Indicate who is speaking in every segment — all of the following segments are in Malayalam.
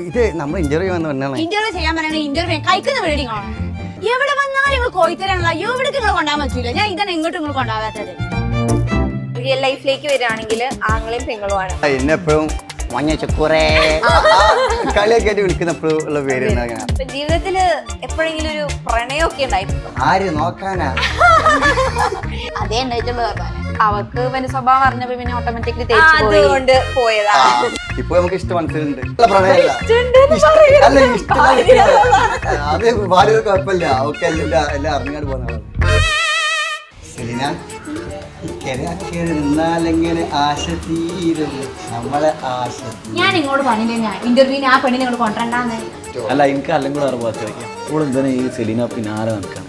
Speaker 1: ഇത് നമ്മൾ ഇന്റർവ്യൂ
Speaker 2: ഇന്റർവ്യൂ ചെയ്യാൻ പറയണ ഇന്റർവ്യൂ കഴിക്കുന്ന വീഡിയോ എവിടെ വന്നാലും നിങ്ങൾ കോയിത്തരാണല്ലോ എവിടേക്ക് നിങ്ങൾ കൊണ്ടാൻ പറ്റൂല. ഞാൻ ഇതാണ് ഇങ്ങോട്ട് നിങ്ങൾ കൊണ്ടാവാത്തത്.
Speaker 3: റിയൽ ലൈഫിലേക്ക് വരികയാണെങ്കിൽ ആങ്ങളെയും പെങ്ങളുമാണ്.
Speaker 1: എന്നെ എപ്പോഴും മഞ്ഞ ചക്കുറേ കളിയൊക്കെ ആയിട്ട് വിളിക്കുന്ന എപ്പോഴും ഉള്ള പേര്.
Speaker 3: ജീവിതത്തില് എപ്പോഴെങ്കിലും ഒരു പ്രണയമൊക്കെ ഉണ്ടായിട്ടുണ്ടോ?
Speaker 1: ആര് നോക്കാനാ?
Speaker 3: അതേ ഉണ്ടായിട്ടുള്ളൂ. അവർക്ക് പിന്നെ സ്വഭാവം അറിഞ്ഞപ്പോ പിന്നെ ഓട്ടോമാറ്റിക്കലി അതുകൊണ്ട് പോയതാ.
Speaker 1: ഇപ്പൊ നമുക്ക് ഇഷ്ടം മനസ്സിലുണ്ട്. അത് ഭാര്യ കുഴപ്പമില്ല. അവർക്ക് എല്ലാം അറിഞ്ഞാട് പോകുന്നതാണ്. സെലീന നിന്നാലെങ്ങനെ ആശ തീരും നമ്മളെ ആശ.
Speaker 2: ഞാൻ ഇങ്ങോട്ട് പറഞ്ഞില്ല ഇന്റർവ്യൂവിന് ആ പെണ്ണിനെ ഇങ്ങോട്ട് കൊണ്ടുവരണ്ടാന്ന്.
Speaker 4: അല്ല എനിക്ക് അല്ലും കൂടെ അറിയാം ഈ സെലീന പിന്നെ ആരെ നടക്കാം.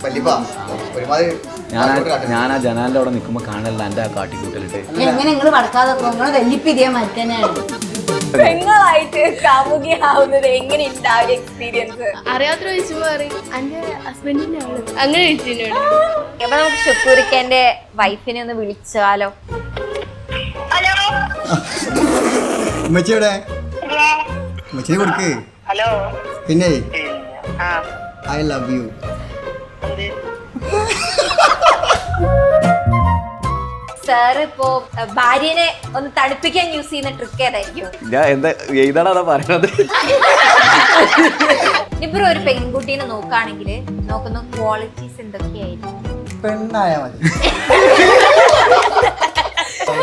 Speaker 4: ഞാൻ ആ ജനാലിന്റെ അവിടെ നിൽക്കുമ്പോ കാണല്ല എന്റെ ആ കാട്ടിക്കൂട്ടലിട്ട്
Speaker 2: എങ്ങനെ നിങ്ങൾ വടക്കാതെ നിങ്ങൾ വെല്ലിപ്പ് ഇതേ മാറ്റി തന്നെയാണ്.
Speaker 3: പെങ്ങളായിട്ട് കാമുകിയാവുന്നത് എങ്ങനെ ഉണ്ടാവും എക്സ്പീരിയൻസ്?
Speaker 5: അറിയാത്തൊരു ചോദിച്ചപ്പോ എന്റെ ഹസ്ബൻഡിന്റെ ആള് അങ്ങനെ ചോദിച്ചിട്ടുണ്ട്.
Speaker 3: അപ്പൊ നമുക്ക് ഷുക്കൂറിക്കന്റെ വൈഫിനെ ഒന്ന് വിളിച്ചാലോ?
Speaker 1: ഉമ്മച്ചിയുടെ ഉമ്മച്ചിനെ കൊടുക്ക്.
Speaker 6: ഹലോ.
Speaker 1: പിന്നെ
Speaker 6: ആ
Speaker 1: ഐ ലവ് യു.
Speaker 3: സാർ ഇപ്പോ ഭാര്യനെ ഒന്ന് തണുപ്പിക്കാൻ യൂസ് ചെയ്യുന്ന ട്രിക്ക് ഏതായിരിക്കും?
Speaker 4: ഞാൻ എന്താ ഏതാണോ പറയണത്?
Speaker 3: ഇപ്പൊ ഒരു പെൺകുട്ടീനെ നോക്കുകയാണെങ്കിൽ നോക്കുന്ന ക്വാളിറ്റീസ് എന്തൊക്കെയായിരിക്കും?
Speaker 1: പെണ്ണായാ മതി.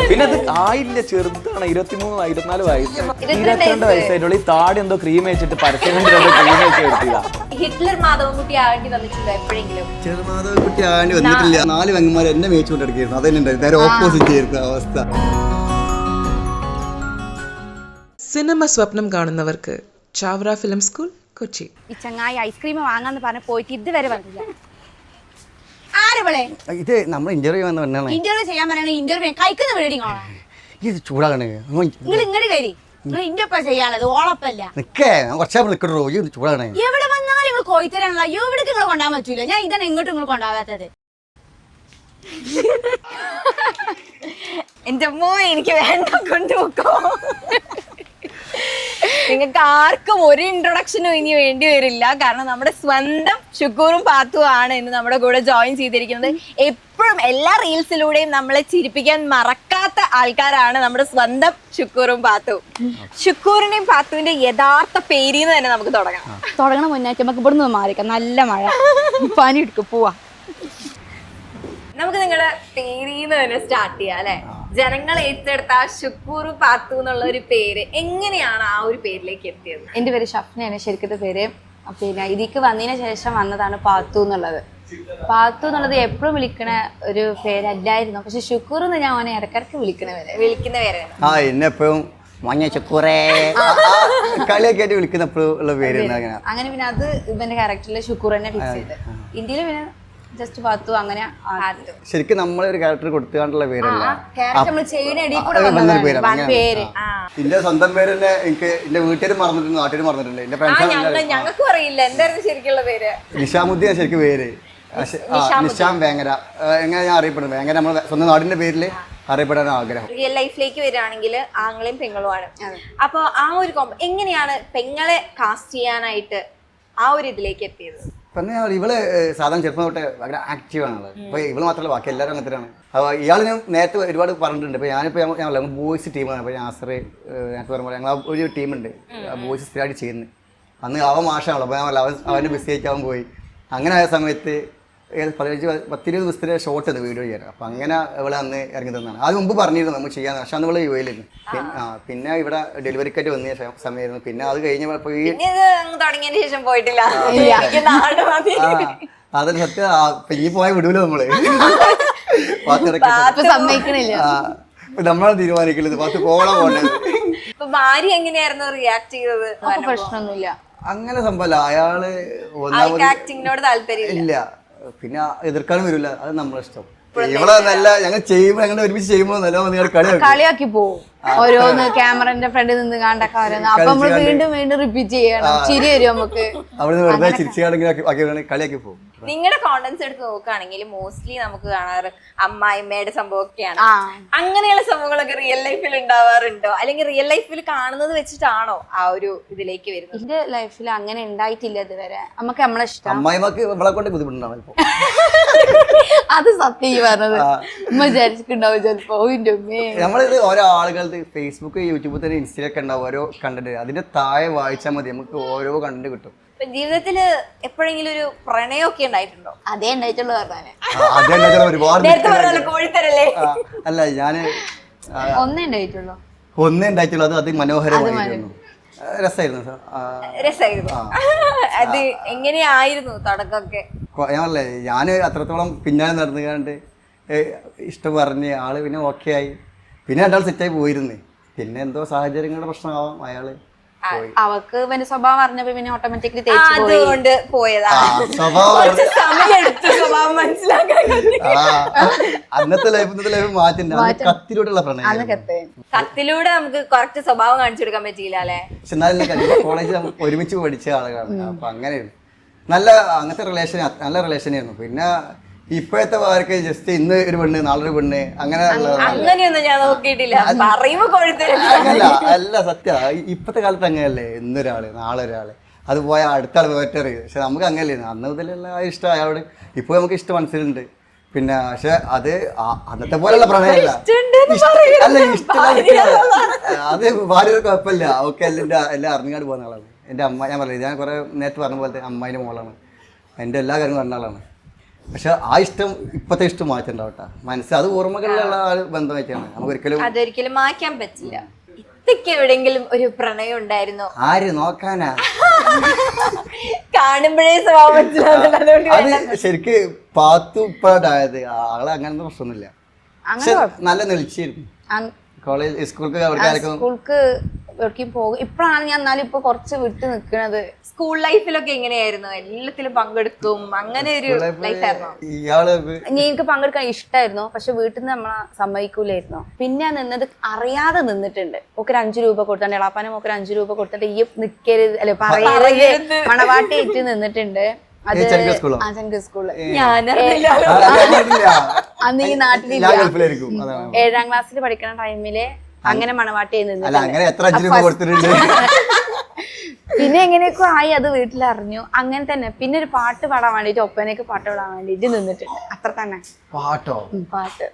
Speaker 4: പിന്നെ അത് ആയില്ല, ചെറുതാണ്. 23 24 വയസ്സ് 22 വയസ്സായിട്ടുള്ള ഈ താടി എന്തോ ക്രീം വെച്ചിട്ട് പരസ്യം ക്രീം വെച്ച് എടുത്തില്ല.
Speaker 3: ഹിറ്റ്ലർ മാധവൻകുട്ടി ആവേണ്ടി വന്നിട്ടുണ്ടോ എപ്പോഴെങ്കിലും?
Speaker 1: ചെറുമാധവൻകുട്ടി ആവേണ്ടി വന്നിട്ടില്ല. 4 പെങ്ങന്മാർ എന്നെ മേച്ചുകൊണ്ടിരിക്കുന്നു. അതന്നെ നേരെ ഓപ്പോസിറ്റ് ആയിരുന്നു അവസ്ഥ.
Speaker 7: സിനിമ സ്വപ്നം കാണുന്നവർക്ക് ചാവറ ഫിലിം സ്കൂൾ കൊച്ചി.
Speaker 3: ഈ ചങ്ങായി ഐസ്ക്രീം വാങ്ങാന്ന് പറഞ്ഞ പോയിട്ട് ഇതുവരെ വന്നില്ല.
Speaker 1: ഇത് നമ്മൾ ഇന്റർവ്യൂ
Speaker 2: ഇന്റർവ്യൂ ചെയ്യാൻ പറയണ ഇന്റർവ്യൂ കഴിക്കുന്ന വീഡിയോ
Speaker 1: ഇത് ചൂടാകണേ.
Speaker 2: നിങ്ങൾ ഇങ്ങോട്ട് കയറി നിങ്ങൾ ഇന്റർവ്യൂ ചെയ്യാനുള്ളത് ഓളപ്പല്ല.
Speaker 1: നിക്കേ കുറച്ചാ നിക്കട്ടോ. ഇത് ചൂടാകണേ.
Speaker 2: എവിടെ വന്നാലും നിങ്ങൾ കോയിത്തരാണല്ലോ എവിടേക്ക് നിങ്ങൾ കൊണ്ടാൻ പറ്റൂല. ഞാൻ ഇതാണ് ഇങ്ങോട്ട് നിങ്ങൾ കൊണ്ടാവാത്തത്.
Speaker 3: എന്റെ അമ്മോ എനിക്ക് വേണ്ട കൊണ്ടുപോക്കോ. നിങ്ങൾക്ക് ആർക്കും ഒരു ഇൻട്രൊഡക്ഷനും ഇനി വേണ്ടി വരില്ല. കാരണം നമ്മുടെ സ്വന്തം ഷുക്കൂറും പാത്തും ആണ് ഇന്ന് നമ്മുടെ കൂടെ ജോയിൻ ചെയ്തിരിക്കുന്നത്. എപ്പോഴും എല്ലാ റീൽസിലൂടെയും നമ്മളെ ചിരിപ്പിക്കാൻ മറക്കാത്ത ആൾക്കാരാണ് നമ്മുടെ സ്വന്തം ഷുക്കൂറും പാത്തും. ഷുക്കൂറിന്റെയും പാത്തുവിന്റെ യഥാർത്ഥ പേരിന്ന് തന്നെ നമുക്ക് തുടങ്ങണം.
Speaker 2: മുന്നേറ്റം നമുക്ക് ഇവിടുന്ന് മാറിക്കാം. നല്ല മഴ പനി എടുക്കും പോവാ.
Speaker 3: നമുക്ക് നിങ്ങളുടെ പേരിന്ന് തന്നെ സ്റ്റാർട്ട് ചെയ്യാം അല്ലെ? ജനങ്ങൾ ഏറ്റെടുത്ത ഷുക്കൂർ പാത്തു എന്നുള്ള ഒരു പേര് എങ്ങനെയാണ് ആ ഒരു പേരിലേക്ക് എത്തിയത്?
Speaker 8: എൻ്റെ പേര് ഷഫ്നയാണ് ശരിക്കത്തെ പേര്. പിന്നെ ഇതിക്ക് വന്നതിന് ശേഷം വന്നതാണ് പാത്തു എന്നുള്ളത്. പാത്തു എന്നുള്ളത് എപ്പോഴും വിളിക്കണ ഒരു പേരല്ലായിരുന്നു. പക്ഷെ ഷുക്കൂർ എന്ന് ഞാൻ അവനെ ഇടക്കിടക്ക് വിളിക്കുന്ന പേരാണ്.
Speaker 1: ആ എന്നെ എപ്പോഴും മഞ്ഞ ചക്കുറേ കളിയൊക്കെ ആയിട്ട് വിളിക്കുന്ന എപ്പോഴും ഉള്ള പേര്.
Speaker 8: അങ്ങനെ പിന്നെ അത് ഇവന്റെ ക്യാരക്ടറിൽ ഷുക്കൂർ തന്നെ ഫിക്സ് ചെയ്ത്. ഇന്ത്യയിൽ പിന്നെ ജസ്റ്റ് പാത്തു അങ്ങനെ.
Speaker 1: ശരിക്കും നമ്മളൊരു ക്യാരക്ടർ കൊടുത്തുകൊണ്ടുള്ള പേരല്ല. എന്റെ സ്വന്തം പേര് തന്നെ എനിക്ക് എന്റെ വീട്ടുകാരും മറന്നിട്ടുണ്ട്, നാട്ടുകാരും മറന്നിട്ടുണ്ട്. എന്റെ ഫ്രണ്ട്സ്
Speaker 3: ഞങ്ങൾക്കും അറിയില്ല എന്തായിരുന്നു ശരിക്കുള്ള പേര്.
Speaker 1: നിഷാമുദ്ദീൻ ശരിക്കും പേര്. നിഷാം വേങ്ങര എങ്ങനെ ഞാൻ അറിയപ്പെടുന്നത്. വേങ്ങര നമ്മുടെ സ്വന്തം നാടിന്റെ പേരിൽ അറിയപ്പെടാൻ ആഗ്രഹം.
Speaker 3: റിയൽ ലൈഫിലേക്ക് വരികയാണെങ്കിൽ ആങ്ങളെയും പെങ്ങളുമാണ്. അപ്പൊ ആ ഒരു എങ്ങനെയാണ് പെങ്ങളെ കാസ്റ്റ് ചെയ്യാനായിട്ട് ആ ഒരു ഇതിലേക്ക് എത്തിയത്?
Speaker 1: പിന്നെ ഇവള് സാധാരണ ചെറുപ്പം തൊട്ട് ഭയങ്കര ആക്റ്റീവ് ആണുള്ളത്. അപ്പോൾ ഇവള് മാത്രമല്ല ബാക്കി എല്ലാവരും അങ്ങനത്തെയാണ്. അപ്പോൾ ഇയാൾ ഞാൻ നേരത്തെ ഒരുപാട് പറഞ്ഞിട്ടുണ്ട്. ഇപ്പോൾ ഞാനിപ്പോൾ ഞങ്ങൾ ബോയ്സ് ടീമാണ്. അപ്പോൾ നാസർ നേരത്തെ പറയുമ്പോൾ ഞങ്ങൾ ഒരു ടീമുണ്ട് ബോയ്സ് സ്ഥിരമായിട്ട് ചെയ്യുന്നത്. അന്ന് അവൻ മാഷാണല്ലോ. അപ്പോൾ ഞാൻ അവൻ്റെ ബിസിയായിട്ട് അവൻ പോയി. അങ്ങനെ ആയ സമയത്ത് 15-20 ദിവസത്തെ ഷോട്ട് അത് വീഡിയോ ചെയ്യാറ്. അപ്പം അങ്ങനെ ഇവളെ അന്ന് ഇറങ്ങി തന്നാണ്. അത് മുമ്പ് പറഞ്ഞിരുന്നു നമ്മൾ ചെയ്യാൻ. പക്ഷെ അന്ന് ഇവള് യുഎയിലായിരുന്നു. പിന്നെ ഇവിടെ ഡെലിവറിക്കായിട്ട് വന്ന സമയമായിരുന്നു. പിന്നെ അത് കഴിഞ്ഞപ്പോൾ ഈ
Speaker 3: തുടങ്ങിയതിന് ശേഷം പോയിട്ടില്ല.
Speaker 1: അതൊരു സത്യം. പിന്നെ പോയാൽ വിടൂല നമ്മള്. നമ്മളെ തീരുമാനിക്കരുത് പത്ത് പോകണം പോകേണ്ടത്.
Speaker 3: ഭാര്യ എങ്ങനെയായിരുന്നു റിയാക്ട് ചെയ്തത്?
Speaker 8: പ്രശ്നമൊന്നുമില്ല.
Speaker 1: അങ്ങനെ സംഭവല്ല. അയാള്
Speaker 3: ആക്ടിങ്ങിനോട് താല്പര്യം
Speaker 1: ഇല്ല. പിന്നെ എതിർക്കാനും വരില്ല. അത് നമ്മളെ ഇഷ്ടം. ഇവിടെ നല്ല ഞങ്ങൾ ചെയ്യുമ്പോൾ ഞങ്ങൾ ഒരുമിച്ച് ചെയ്യുമ്പോൾ നല്ല
Speaker 8: കളിയാക്കി പോവും. ഓരോന്ന് ക്യാമറന്റെ ഫ്രണ്ടിൽ നിന്ന് കണ്ടൊക്കെ വരുന്നു. അപ്പൊ നമ്മള് വീണ്ടും റിപ്പീറ്റ് ചെയ്യണം. ചിരി വരും നമുക്ക്.
Speaker 1: അവിടെ വെറുതെ ചിരിച്ചാണെങ്കിൽ കളിയാക്കി പോകും.
Speaker 3: നിങ്ങളുടെ കോണ്ടന്റ്സ് എടുത്ത് നോക്കുകയാണെങ്കിൽ മോസ്റ്റ്ലി നമുക്ക് കാണാറ് അമ്മായിമ്മയുടെ സംഭവമൊക്കെയാണ്. അങ്ങനെയുള്ള സംഭവങ്ങളൊക്കെ റിയൽ ലൈഫിൽ ഉണ്ടാവാറുണ്ടോ, അല്ലെങ്കിൽ റിയൽ ലൈഫിൽ കാണുന്നത് വെച്ചിട്ടാണോ ആ ഒരു ഇതിലേക്ക് വരുന്നത്?
Speaker 8: എന്റെ ലൈഫിൽ അങ്ങനെ ഉണ്ടായിട്ടില്ല ഇതുവരെ. നമുക്ക് നമ്മളെ ഇഷ്ടം.
Speaker 1: അമ്മായിമാർക്ക് ഇവളെ കൊണ്ട് ബുദ്ധിമുട്ടുണ്ടാവും ഇപ്പൊ.
Speaker 8: അത് സത്യം പറഞ്ഞത്. ഉമ്മ വിചാരിച്ചിട്ടുണ്ടാവും ചിലപ്പോ.
Speaker 1: നമ്മളിത് ഓരോ ആളുകളുടെ ഫേസ്ബുക്ക്, യൂട്യൂബിൽ തന്നെ, ഇൻസ്റ്റയിലൊക്കെ ഉണ്ടാവും ഓരോ കണ്ടന്റ്. അതിന്റെ താഴെ വായിച്ചാൽ മതി, നമുക്ക് ഓരോ കണ്ടന്റ് കിട്ടും.
Speaker 3: ജീവിതത്തില് എപ്പോഴെങ്കിലും ഒരു പ്രണയമൊക്കെ ഉണ്ടായിട്ടുണ്ടോ?
Speaker 8: അതേ ഉണ്ടായിട്ടുള്ളൂ പറഞ്ഞാല്.
Speaker 1: അതേ ഒരുപാട്
Speaker 3: കോഴിത്തരല്ലേ?
Speaker 1: അല്ല, ഞാന്
Speaker 8: ഒന്നേ ഉണ്ടായിട്ടുള്ളൂ.
Speaker 1: ഒന്നേ ഉണ്ടായിട്ടുള്ളൂ. അത് അതിമനോഹരമായിരുന്നു, രസമായിരുന്നു.
Speaker 3: രസമായിരുന്നു. അത് എങ്ങനെയായിരുന്നു തുടക്കമൊക്കെ?
Speaker 1: ഞാനല്ലേ, ഞാൻ അത്രത്തോളം പിന്നാലെ നടന്നുകൊണ്ട് ഇഷ്ടം പറഞ്ഞ് ആള് പിന്നെ ഓക്കെ ആയി. പിന്നെ രണ്ടാൾ സെറ്റായി പോയിരുന്നു. പിന്നെ എന്തോ സാഹചര്യങ്ങളുടെ പ്രശ്നമാവാം, അയാള്
Speaker 8: അവക്ക് പിന്നെ സ്വഭാവം അറിഞ്ഞപ്പോ പിന്നെ ഓട്ടോമാറ്റിക്കലി
Speaker 3: അതുകൊണ്ട് പോയതാ. സ്വഭാവം മനസ്സിലാക്കാൻ
Speaker 1: അന്നത്തെ ലൈഫ് ഇന്നത്തെ ലൈഫ് മാറ്റുന്നുണ്ട്. കത്തിലൂടെയുള്ള പ്രണയം.
Speaker 3: കത്തിലൂടെ നമുക്ക് കുറച്ച് സ്വഭാവം കാണിച്ചെടുക്കാൻ പറ്റിയില്ല അല്ലെ?
Speaker 1: പക്ഷെ എന്നാലും കോളേജിൽ ഒരുമിച്ച് പഠിച്ച ആളുകളാണ്. അപ്പൊ അങ്ങനെയായിരുന്നു. നല്ല അങ്ങനത്തെ റിലേഷൻ, നല്ല റിലേഷനായിരുന്നു. പിന്നെ ഇപ്പോഴത്തെ ആർക്ക് ജസ്റ്റ് ഇന്ന് ഒരു പെണ്ണ് നാളെ ഒരു പെണ്ണ്
Speaker 3: അങ്ങനെയൊന്നും ഞാൻ നോക്കിയിട്ടില്ല. പറയുമ്പോ
Speaker 1: അല്ല അല്ല സത്യ. ഇപ്പത്തെ കാലത്ത് അങ്ങനെയല്ലേ, ഇന്നൊരാള് നാളെ ഒരാള്, അത് പോയ അടുത്ത ആൾ വേറ്ററി. പക്ഷെ നമുക്ക് അങ്ങനെയല്ലേ, അന്ന് മുതലുള്ള ഇഷ്ടം അയാളോട് ഇപ്പൊ നമുക്ക് ഇഷ്ടം മനസ്സിലുണ്ട്. പിന്നെ പക്ഷെ അത് അന്നത്തെ പോലെയുള്ള പ്രണയമല്ല. അല്ല, ഇഷ്ടം അത് ഭാര്യ കുഴപ്പമില്ല. അവർക്ക് എല്ലാം അറിഞ്ഞാട് പോകുന്ന ആളാണ് എൻ്റെ അമ്മ. ഞാൻ പറഞ്ഞില്ല, ഞാൻ കുറെ നേരത്തെ പറഞ്ഞ പോലത്തെ അമ്മായിൻ്റെ മോളാണ്. എൻ്റെ എല്ലാ കാര്യങ്ങളും പറഞ്ഞ ആളാണ്. പക്ഷെ ആ ഇഷ്ടം ഇപ്പത്തെ ഇഷ്ടം മാറ്റണ്ടാവട്ടെ. മനസ്സിൽ അത് ഓർമ്മകളിലുള്ള ബന്ധമായിട്ടാണ്. നമുക്ക്
Speaker 3: അതൊരിക്കലും മാറ്റാൻ പറ്റില്ല. ഇതൊക്കെ എവിടെയെങ്കിലും ഒരു പ്രണയം ഉണ്ടായിരുന്നോ?
Speaker 1: ആര് നോക്കാനാ?
Speaker 3: കാണുമ്പോഴേ സ്വഭാവം മനസ്സിലാവുന്നുണ്ട്.
Speaker 1: അത് ശരിക്ക് പാത്തു ഇപ്പോഴായത്. ആളെ അങ്ങനത്തെ പ്രശ്നമൊന്നുമില്ല. പക്ഷെ നല്ല നെളിച്ചായിരുന്നു. കോളേജ് സ്കൂൾക്ക്
Speaker 8: എവിടേക്കും പോകും. ഇപ്പോഴാണ് ഞാൻ എന്നാലും ഇപ്പൊ കുറച്ച് വിട്ട് നിൽക്കുന്നത്.
Speaker 3: സ്കൂൾ ലൈഫിലൊക്കെ എങ്ങനെയായിരുന്നു? എല്ലാത്തിലും പങ്കെടുക്കും, അങ്ങനെ ഒരു ലൈഫായിരുന്നു?
Speaker 8: എനിക്ക് പങ്കെടുക്കാൻ ഇഷ്ടമായിരുന്നു. പക്ഷെ വീട്ടിൽ നിന്ന് നമ്മളെ സമ്മതിക്കൂലായിരുന്നു. പിന്നെ നിന്നത് അറിയാതെ നിന്നിട്ടുണ്ട്. ഒക്കെ 5 രൂപ കൊടുത്തിട്ട്, എളാപ്പാനും ഒക്കെ 5 രൂപ കൊടുത്തിട്ട് ഈ നിക്കരുത് അല്ലെ പറയരുത് മണവാട്ടി ഏറ്റ് നിന്നിട്ടുണ്ട്. അത് സ്കൂള് അന്ന് ഈ നാട്ടിലില്ല. 7ാം ക്ലാസ്സിൽ പഠിക്കുന്ന ടൈമില് അങ്ങനെ മണവാട്ടി പിന്നെ എങ്ങനെയൊക്കെ ആയി. അത് വീട്ടിലറിഞ്ഞു. അങ്ങനെ തന്നെ പിന്നെ ഒരു പാട്ട് പാടാൻ വേണ്ടിട്ട്, ഒപ്പനക്ക് പാട്ട് പാടാൻ വേണ്ടിട്ട് നിന്നിട്ടുണ്ട്. അത്ര തന്നെ. പാട്ട്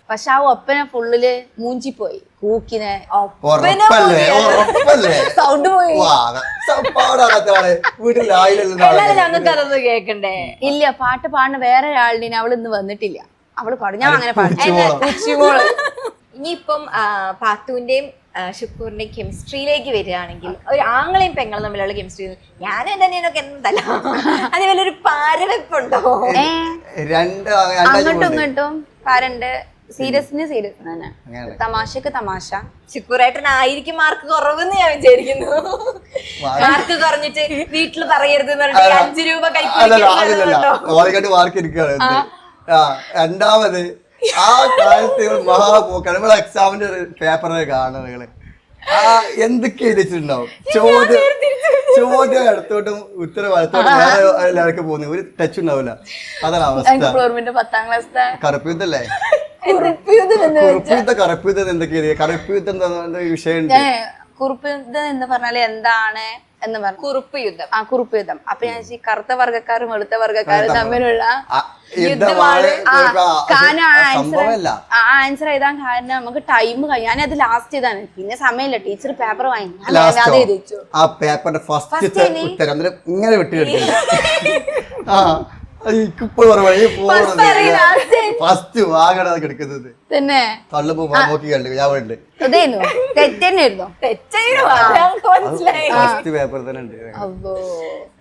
Speaker 8: പക്ഷെ ആ ഒപ്പന ഫുള്ളില് മൂഞ്ചിപ്പോയി. കൂക്കിനെ സൗണ്ട് പോയി.
Speaker 3: ഞങ്ങൾക്ക് അതൊന്നും കേക്കണ്ടേ?
Speaker 8: ഇല്ല, പാട്ട് പാടുന്ന വേറെ ഒരാളുടെ അവൾ ഇന്ന് വന്നിട്ടില്ല. അവള് പാടും, ഞാൻ അങ്ങനെ പാടും.
Speaker 3: ഇനിയിപ്പം പാത്തുവിന്റെയും ഷുക്കൂറിന്റെയും കെമിസ്ട്രിയിലേക്ക് വരികയാണെങ്കിൽ, ഒരു ആങ്ങളെയും പെങ്ങളും തമ്മിലുള്ള കെമിസ്ട്രി ഞാനും എന്തെന്നൊക്കെ എന്തല്ല, അതേപോലെ ഒരു പാരവെപ്പുണ്ടോ?
Speaker 8: അങ്ങോട്ടും ഇങ്ങോട്ടും പാരണ്ട്. സീരിയസിന് സീരിയസ് തന്നെ, തമാശക്ക് തമാശ.
Speaker 3: ശുക്കൂറേട്ടനായിരിക്കും മാർക്ക് കുറവെന്ന് ഞാൻ വിചാരിക്കുന്നു. മാർക്ക് കുറഞ്ഞിട്ട് വീട്ടിൽ പറയരുത് 5 രൂപ
Speaker 1: രണ്ടാമത് ആ കാലത്ത് മഹാപോക്കാണ്. നമ്മളെ എക്സാമിന്റെ പേപ്പറിൽ കാണുന്നത് നിങ്ങള് എന്തൊക്കെ എഴുതിച്ചിട്ടുണ്ടാവും. ചോദ്യം അടുത്തോട്ടും ഉത്തരം വലത്തോട്ടും എല്ലാവർക്കും പോകുന്നു. ഒരു ടച്ച് ഉണ്ടാവില്ല. അതാണ് അവസ്ഥ.
Speaker 8: 10ാം ക്ലാസ്
Speaker 1: കറുപ്പുയുദ്ധല്ലേ? കറുപ്പുയുദ്ധം എന്തൊക്കെയാ? കറുപ്പുയുദ്ധം എന്താ വിഷയം?
Speaker 8: കുറുപ്പ് യുദ്ധം എന്ന് പറഞ്ഞാല് എന്താണ് എന്ന് പറഞ്ഞു. കുറുപ്പ് യുദ്ധം. കുറുപ്പ് യുദ്ധം. അപ്പൊ ഞാൻ കറുത്ത വർഗ്ഗക്കാരും വെളുത്ത വർഗ്ഗക്കാരും തമ്മിലുള്ള ആൻസർ എഴുതാൻ കാരണം നമുക്ക് ടൈം കഴിയും. ഞാൻ അത് ലാസ്റ്റ് ചെയ്താണ്. പിന്നെ സമയമില്ല. ടീച്ചർ പേപ്പർ വാങ്ങി അത് എഴുതിച്ചു.
Speaker 1: ആ പേപ്പറിന്റെ ഫസ്റ്റ് ഉത്തരം ഇങ്ങനെ വിട്ടുകിടക്കും. ഫസ്റ്റ് വാങ്ങണ കിടക്കുന്നത്
Speaker 8: തന്നെ
Speaker 1: തള്ളുമ്പോ നോക്കി കണ്ടു. ഞാൻ വേണ്ട
Speaker 8: തെറ്റന്നെയായിരുന്നു.
Speaker 1: ഫസ്റ്റ് പേപ്പർ തന്നെ ഉണ്ട്.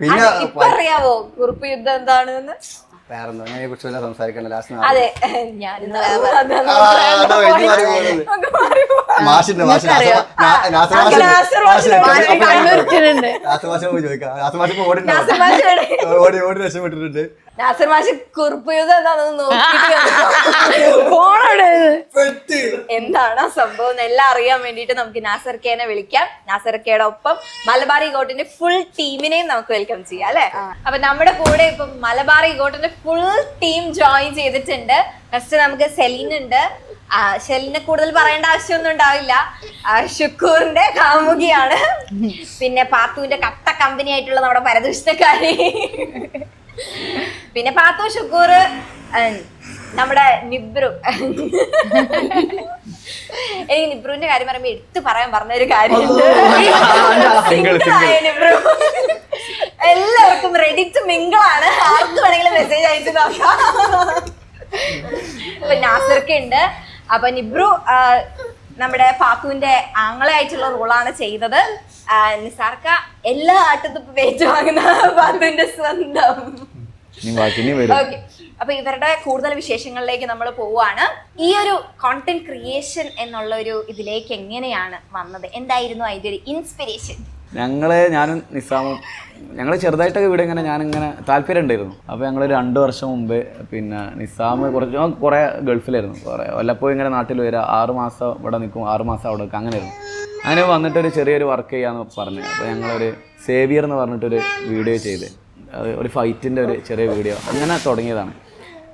Speaker 3: പിന്നെ അറിയാവോ കുറുപ്പ് യുദ്ധം എന്താണെന്ന്?
Speaker 1: വേറെന്തോ ഞാൻ കുറിച്ച് സംസാരിക്കണ്ട. ലാസ്റ്റ് മാഷിന്റെ ഓടി രക്ഷപ്പെട്ടിട്ടുണ്ട്.
Speaker 3: നാസർ മാഷ് കുറിപ്പ് യുദ്ധം എന്താണെന്ന് നോക്കിയിട്ട് എന്താണ് സംഭവം എല്ലാം അറിയാൻ വേണ്ടിയിട്ട് നമുക്ക് നാസർ കെനെ വിളിക്കാം. നാസർ കെയുടെ ഒപ്പം മലബാറി ഗോട്ടിന്റെ ഫുൾ ടീമിനെയും നമുക്ക് വെൽക്കം ചെയ്യാം അല്ലെ. അപ്പൊ നമ്മുടെ കൂടെ ഇപ്പൊ മലബാറി ഗോട്ടിന്റെ ഫുൾ ടീം ജോയിൻ ചെയ്തിട്ടുണ്ട്. ഫസ്റ്റ് നമുക്ക് സെലീൻ ഉണ്ട്. ഷെലിനെ കൂടുതൽ പറയേണ്ട ആവശ്യമൊന്നും ഉണ്ടാവില്ല. ഷുക്കൂറിന്റെ കാമുകിയാണ്. പിന്നെ പാത്തുവിന്റെ കട്ട കമ്പനി ആയിട്ടുള്ള നമ്മുടെ പരദൂഷണക്കാരി. പിന്നെ പാത്തു, ഷുക്കൂർ, നമ്മുടെ നിബ്രു. എനിക്ക് നിബ്രുവിന്റെ കാര്യം പറയുമ്പോ എടുത്തു പറയാൻ പറഞ്ഞൊരു കാര്യമുണ്ട്. നിബ്രു എല്ലാവർക്കും റെഡി ടു മിങ്കിൾ ആണ്. ആർക്ക് വേണമെങ്കിലും മെസ്സേജ് അയച്ചു നോക്കാം. അപ്പൊ നാസർക്ക് ഉണ്ട്. അപ്പൊ നിബ്രു നമ്മുടെ പാത്തുവിന്റെ ആങ്ങളായിട്ടുള്ള റോളാണ് ചെയ്തത്. നിസാർക്ക എല്ലാ ആട്ടത്തും വെയിറ്റ് വാങ്ങുന്ന പാത്തുവിന്റെ സ്വന്തം. ഓക്കെ, അപ്പൊ ഇവരുടെ കൂടുതൽ വിശേഷങ്ങളിലേക്ക് നമ്മൾ പോവാണ്. ഈ ഒരു കോണ്ടന്റ് ക്രിയേഷൻ എന്നുള്ള ഒരു ഇതിലേക്ക് എങ്ങനെയാണ് വന്നത്? എന്തായിരുന്നു അതിന്റെ ഒരു ഇൻസ്പിറേഷൻ?
Speaker 4: ഞാനും നിസാമും ഞങ്ങൾ ചെറുതായിട്ടൊക്കെ ഇവിടെ ഇങ്ങനെ ഞാനിങ്ങനെ താല്പര്യം ഉണ്ടായിരുന്നു. അപ്പോൾ ഞങ്ങൾ 2 വർഷം മുമ്പ് പിന്നെ നിസാം കുറേ ഗൾഫിലായിരുന്നു. കുറേ വല്ലപ്പോഴും ഇങ്ങനെ നാട്ടിൽ വരിക, 6 മാസം ഇവിടെ നിൽക്കും, 6 മാസം അവിടെ നിൽക്കും, അങ്ങനെയായിരുന്നു. അങ്ങനെ വന്നിട്ടൊരു ചെറിയൊരു വർക്ക് ചെയ്യാമെന്ന് പറഞ്ഞു. അപ്പോൾ ഞങ്ങളൊരു സേവിയർ എന്ന് പറഞ്ഞിട്ടൊരു വീഡിയോ ചെയ്ത്, അത് ഒരു ഫൈറ്റിൻ്റെ ഒരു ചെറിയ വീഡിയോ അങ്ങനെ തുടങ്ങിയതാണ്.